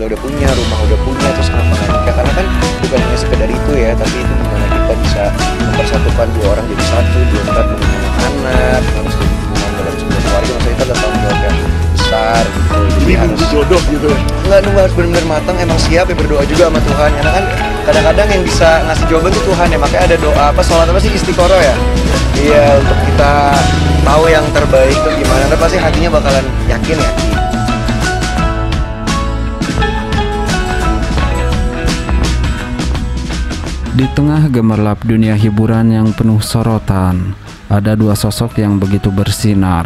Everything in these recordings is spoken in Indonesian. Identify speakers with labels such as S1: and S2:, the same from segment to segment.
S1: udah punya, rumah udah punya, terus kenapa nggak nikah? Karena kan bukan hanya sekedar itu ya, tapi itu gimana kita bisa mempersatukan dua orang jadi satu, diangkat dengan anak, harus jadi hubungan dalam sebuah keluarga, maksudnya itu adalah tanggung jawab yang besar gitu. Jadi harus
S2: jodoh gitu ya?
S1: Nggak, nunggu harus benar-benar matang, emang siap ya berdoa juga sama Tuhan, karena kan kadang-kadang yang bisa ngasih jawaban itu Tuhan ya, makanya ada doa apa, sholat apa sih, istiqoroh ya? Iya, untuk kita tahu yang terbaik itu gimana, dan pasti hatinya bakalan yakin ya.
S3: Di tengah gemerlap dunia hiburan yang penuh sorotan, ada dua sosok yang begitu bersinar,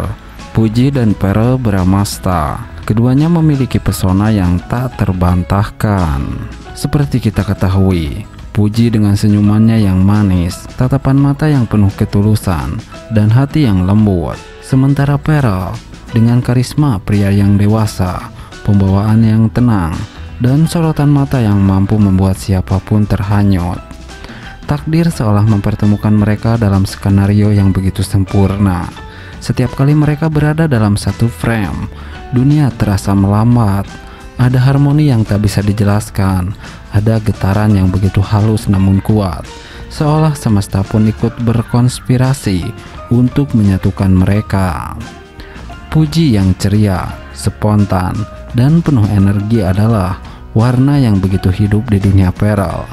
S3: Puji dan Verrell Bramasta. Keduanya memiliki pesona yang tak terbantahkan. Seperti kita ketahui, Puji dengan senyumannya yang manis, tatapan mata yang penuh ketulusan, dan hati yang lembut. Sementara Verrell dengan karisma pria yang dewasa, pembawaan yang tenang, dan sorotan mata yang mampu membuat siapapun terhanyut. Takdir seolah mempertemukan mereka dalam skenario yang begitu sempurna. Setiap kali mereka berada dalam satu frame, dunia terasa melambat. Ada harmoni yang tak bisa dijelaskan, ada getaran yang begitu halus namun kuat, seolah semesta pun ikut berkonspirasi untuk menyatukan mereka. Puji yang ceria, spontan, dan penuh energi adalah warna yang begitu hidup di dunia Verrell.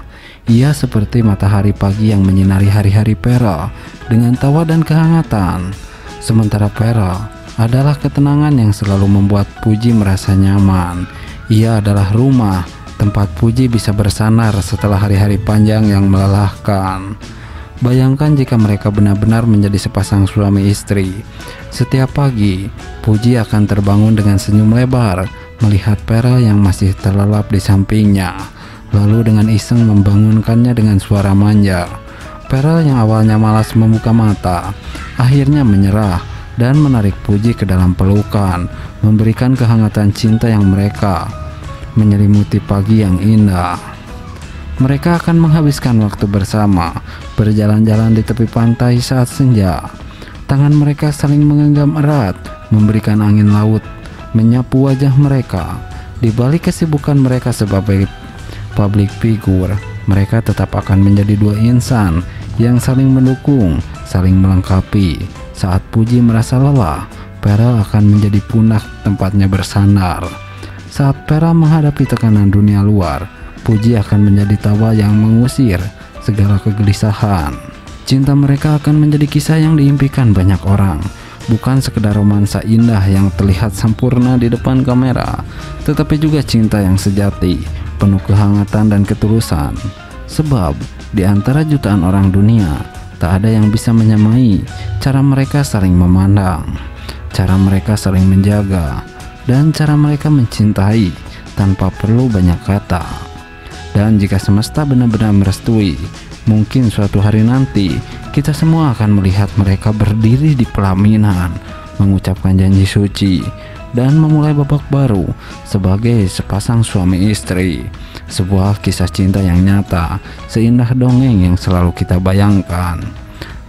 S3: Ia seperti matahari pagi yang menyinari hari-hari Verrell dengan tawa dan kehangatan. Sementara Verrell adalah ketenangan yang selalu membuat Puji merasa nyaman. Ia adalah rumah tempat Puji bisa bersandar setelah hari-hari panjang yang melelahkan. Bayangkan jika mereka benar-benar menjadi sepasang suami istri. Setiap pagi, Puji akan terbangun dengan senyum lebar melihat Verrell yang masih terlelap di sampingnya, lalu dengan iseng membangunkannya dengan suara manja. Verrell yang awalnya malas membuka mata, akhirnya menyerah dan menarik Puji ke dalam pelukan, memberikan kehangatan cinta yang mereka menyelimuti pagi yang indah. Mereka akan menghabiskan waktu bersama, berjalan-jalan di tepi pantai saat senja. Tangan mereka saling menggenggam erat, memberikan angin laut menyapu wajah mereka. Di balik kesibukan mereka sebagai public figure, mereka tetap akan menjadi dua insan yang saling mendukung, saling melengkapi. Saat Puji merasa lelah, Verrell akan menjadi pundak tempatnya bersandar. Saat Verrell menghadapi tekanan dunia luar, Puji akan menjadi tawa yang mengusir segala kegelisahan. Cinta mereka akan menjadi kisah yang diimpikan banyak orang, bukan sekedar romansa indah yang terlihat sempurna di depan kamera, tetapi juga cinta yang sejati, penuh kehangatan dan ketulusan. Sebab di antara jutaan orang dunia, tak ada yang bisa menyamai cara mereka saling memandang, cara mereka saling menjaga, dan cara mereka mencintai tanpa perlu banyak kata. Dan jika semesta benar-benar merestui, mungkin suatu hari nanti kita semua akan melihat mereka berdiri di pelaminan, mengucapkan janji suci, dan memulai babak baru sebagai sepasang suami istri. Sebuah kisah cinta yang nyata, seindah dongeng yang selalu kita bayangkan.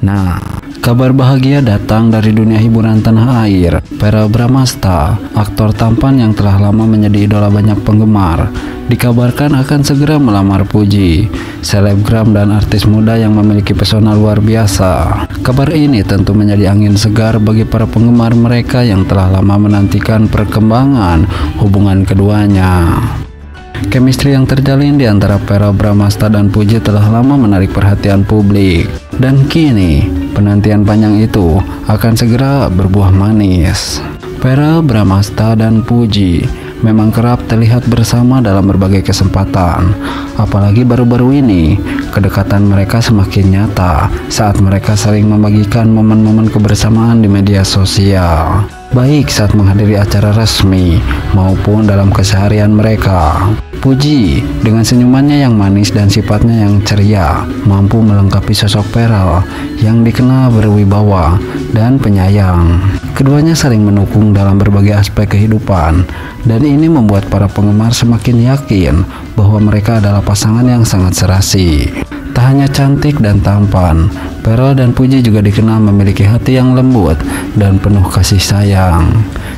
S3: Nah, kabar bahagia datang dari dunia hiburan tanah air. Verrell Bramasta, aktor tampan yang telah lama menjadi idola banyak penggemar, dikabarkan akan segera melamar Puji, selebgram dan artis muda yang memiliki pesona luar biasa. Kabar ini tentu menjadi angin segar bagi para penggemar mereka yang telah lama menantikan perkembangan hubungan keduanya. Chemistry yang terjalin di antara Verrell Bramasta dan Puji telah lama menarik perhatian publik, dan kini penantian panjang itu akan segera berbuah manis. Verrell Bramasta dan Puji memang kerap terlihat bersama dalam berbagai kesempatan. Apalagi baru-baru ini, kedekatan mereka semakin nyata saat mereka saling membagikan momen-momen kebersamaan di media sosial, baik saat menghadiri acara resmi maupun dalam keseharian mereka. Puji dengan senyumannya yang manis dan sifatnya yang ceria mampu melengkapi sosok Verrell yang dikenal berwibawa dan penyayang. Keduanya saling mendukung dalam berbagai aspek kehidupan, dan ini membuat para penggemar semakin yakin bahwa mereka adalah pasangan yang sangat serasi. Tak hanya cantik dan tampan, Verrell dan Puji juga dikenal memiliki hati yang lembut dan penuh kasih sayang.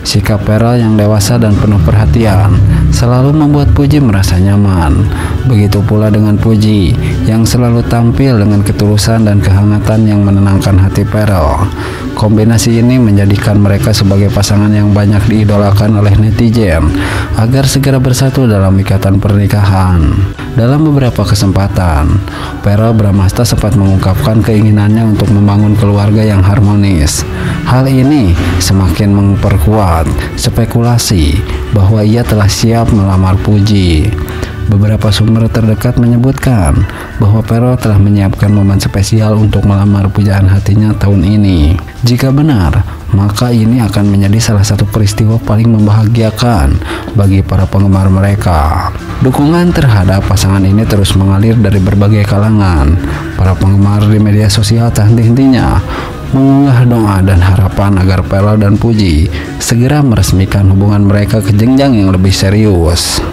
S3: Sikap Verrell yang dewasa dan penuh perhatian selalu membuat Puji merasa nyaman. Begitu pula dengan Puji yang selalu tampil dengan ketulusan dan kehangatan yang menenangkan hati Perel. Kombinasi ini menjadikan mereka sebagai pasangan yang banyak diidolakan oleh netizen agar segera bersatu dalam ikatan pernikahan. Dalam beberapa kesempatan, Verrell Bramasta sempat mengungkapkan keinginannya untuk membangun keluarga yang harmonis. Hal ini semakin memperkuat spekulasi bahwa ia telah siap melamar Puji. Beberapa sumber terdekat menyebutkan bahwa Verrell telah menyiapkan momen spesial untuk melamar pujaan hatinya tahun ini. Jika benar, maka ini akan menjadi salah satu peristiwa paling membahagiakan bagi para penggemar mereka. Dukungan terhadap pasangan ini terus mengalir dari berbagai kalangan. Para penggemar di media sosial tak henti-hentinya mengunggah doa dan harapan agar Verrell dan Puji segera meresmikan hubungan mereka ke jenjang yang lebih serius.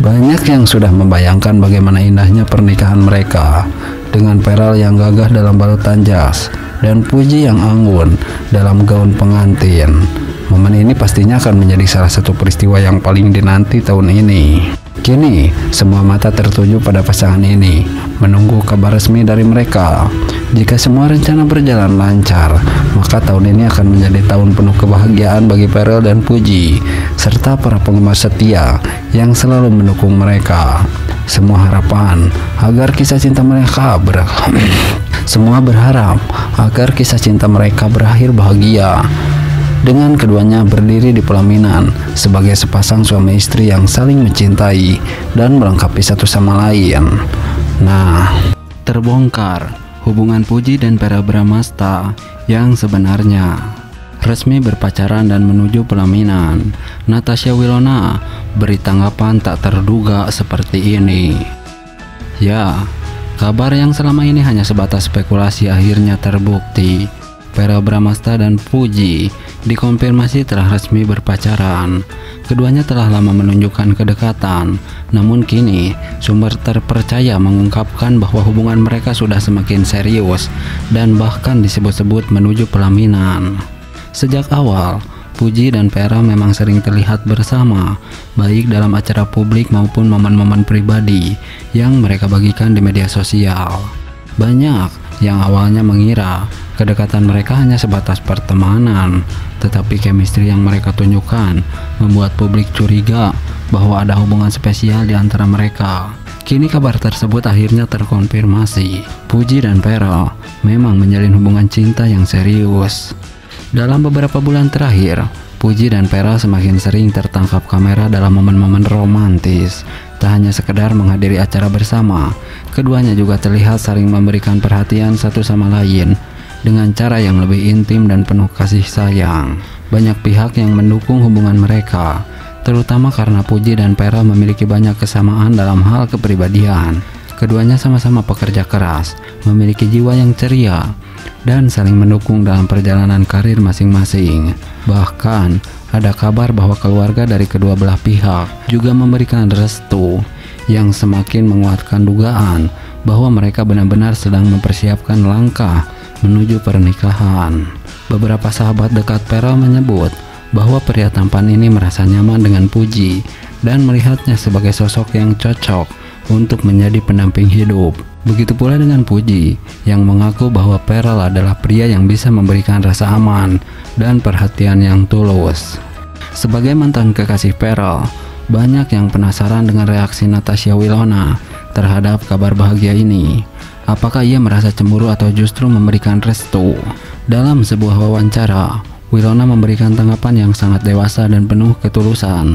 S3: Banyak yang sudah membayangkan bagaimana indahnya pernikahan mereka, dengan Verrell yang gagah dalam balutan jas dan Puji yang anggun dalam gaun pengantin. Momen ini pastinya akan menjadi salah satu peristiwa yang paling dinanti tahun ini. Kini, semua mata tertuju pada pasangan ini, menunggu kabar resmi dari mereka. Jika semua rencana berjalan lancar, maka tahun ini akan menjadi tahun penuh kebahagiaan bagi Verrell dan Puji, serta para penggemar setia yang selalu mendukung mereka. Semua harapan agar kisah cinta mereka Semua berharap agar kisah cinta mereka berakhir bahagia, dengan keduanya berdiri di pelaminan sebagai sepasang suami istri yang saling mencintai dan melengkapi satu sama lain. Nah, terbongkar hubungan Puji dan Verrell Bramasta yang sebenarnya. Resmi berpacaran dan menuju pelaminan, Natasha Wilona beri tanggapan tak terduga seperti ini. Ya, kabar yang selama ini hanya sebatas spekulasi akhirnya terbukti. Verrell Bramasta dan Puji dikonfirmasi telah resmi berpacaran. Keduanya telah lama menunjukkan kedekatan, namun kini sumber terpercaya mengungkapkan bahwa hubungan mereka sudah semakin serius dan bahkan disebut-sebut menuju pelaminan. Sejak awal, Puji dan Verrell memang sering terlihat bersama, baik dalam acara publik maupun momen-momen pribadi yang mereka bagikan di media sosial. Banyak yang awalnya mengira kedekatan mereka hanya sebatas pertemanan, tetapi chemistry yang mereka tunjukkan membuat publik curiga bahwa ada hubungan spesial di antara mereka. Kini kabar tersebut akhirnya terkonfirmasi. Puji dan Verrell memang menjalin hubungan cinta yang serius. Dalam beberapa bulan terakhir, Puji dan Verrell semakin sering tertangkap kamera dalam momen-momen romantis. Tak hanya sekedar menghadiri acara bersama, keduanya juga terlihat saling memberikan perhatian satu sama lain dengan cara yang lebih intim dan penuh kasih sayang. Banyak pihak yang mendukung hubungan mereka, terutama karena Puji dan Verrell memiliki banyak kesamaan dalam hal kepribadian. Keduanya sama-sama pekerja keras, memiliki jiwa yang ceria, dan saling mendukung dalam perjalanan karir masing-masing. Bahkan, ada kabar bahwa keluarga dari kedua belah pihak juga memberikan restu yang semakin menguatkan dugaan bahwa mereka benar-benar sedang mempersiapkan langkah menuju pernikahan. Beberapa sahabat dekat Verrell menyebut bahwa pria tampan ini merasa nyaman dengan Puji dan melihatnya sebagai sosok yang cocok untuk menjadi pendamping hidup. Begitu pula dengan Puji yang mengaku bahwa Verrell adalah pria yang bisa memberikan rasa aman dan perhatian yang tulus. Sebagai mantan kekasih Verrell, banyak yang penasaran dengan reaksi Natasha Wilona terhadap kabar bahagia ini. Apakah ia merasa cemburu atau justru memberikan restu? Dalam sebuah wawancara, Wilona memberikan tanggapan yang sangat dewasa dan penuh ketulusan.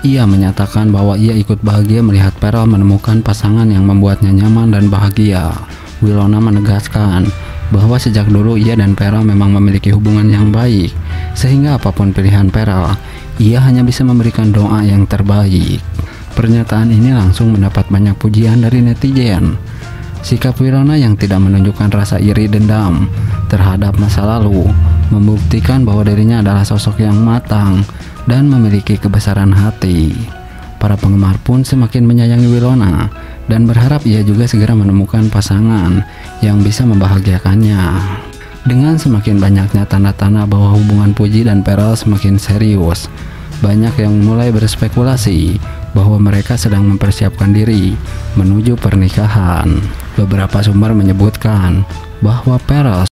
S3: Ia menyatakan bahwa ia ikut bahagia melihat Verrell menemukan pasangan yang membuatnya nyaman dan bahagia. Wilona menegaskan bahwa sejak dulu ia dan Verrell memang memiliki hubungan yang baik, sehingga apapun pilihan Verrell, ia hanya bisa memberikan doa yang terbaik. Pernyataan ini langsung mendapat banyak pujian dari netizen. Sikap Wilona yang tidak menunjukkan rasa iri dendam terhadap masa lalu membuktikan bahwa dirinya adalah sosok yang matang dan memiliki kebesaran hati. Para penggemar pun semakin menyayangi Wilona dan berharap ia juga segera menemukan pasangan yang bisa membahagiakannya. Dengan semakin banyaknya tanda-tanda bahwa hubungan Puji dan Verrell semakin serius, banyak yang mulai berspekulasi bahwa mereka sedang mempersiapkan diri menuju pernikahan. Beberapa sumber menyebutkan bahwa Peres